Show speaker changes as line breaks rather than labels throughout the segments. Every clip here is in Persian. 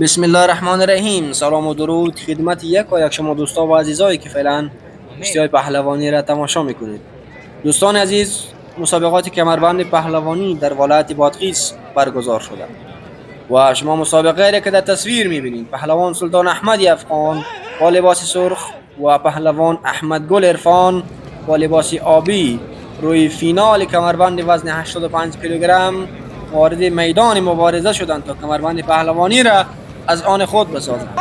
بسم الله الرحمن الرحیم. سلام و درود خدمت یک شما دوستا و عزیزایی که فعلا کشتی پهلوانی را تماشا میکنید. دوستان عزیز، مسابقات کمربند پهلوانی در ولایت بادغیس برگزار شده و شما مسابقه را که در تصویر میبینید، پهلوان سلطان احمد افغان با لباس سرخ و پهلوان احمد گل عرفان با لباس آبی روی فینال کمربند وزن 85 کیلوگرم وارد میدان مبارزه شدند تا کمربند پهلوانی را از آن خود بسازند.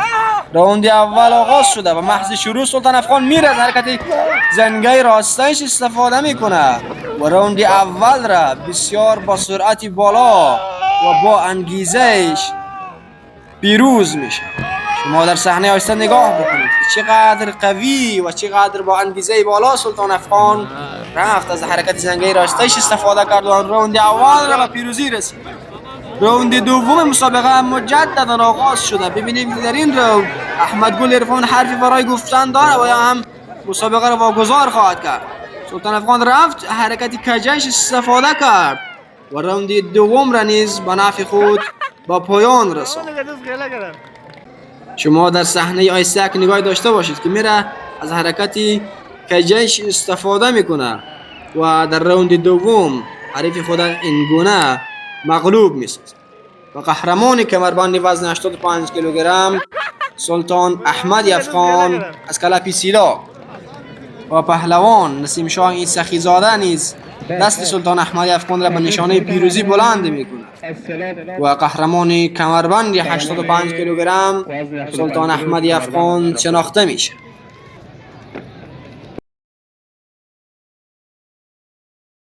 راوند اول آغاز شده و محض شروع سلطان افغان میره از حرکت زنگه راستش استفاده میکنه و راوند اول را بسیار با سرعت بالا و با انگیزش پیروز میشه. شما در صحنه آیسته نگاه بکنید که چقدر قوی و چقدر با انگیزه بالا سلطان افغان رفت، از حرکت زنگه راستش استفاده کرد و راوند اول را به پیروزی رسید. راوند دوم مسابقه مجددا آغاز شده. ببینیم در این راوند احمد گل عرفان حرفی برای گفتن داره و یا هم مسابقه را واگذار خواهد کرد. سلطان افغان رفت حرکت کجش استفاده کرد و راوند دوم را نیز به نفع خود با پایان رساند. شما در صحنه آیسته یک نگاه داشته باشید که میره از حرکت کجش استفاده میکنه و در راوند دوم حریف خود این گونه مغلوب میسازد و قهرمان کمربند وزن 85 کیلوگرم سلطان احمد افغان از کلپی سیلا و پهلوان نسیم شاه این سخیزاده نیز دست سلطان احمد افغان را به نشانه پیروزی بلند میکند و قهرمان کمربند 85 کیلوگرم سلطان احمد افغان شناخته میشه.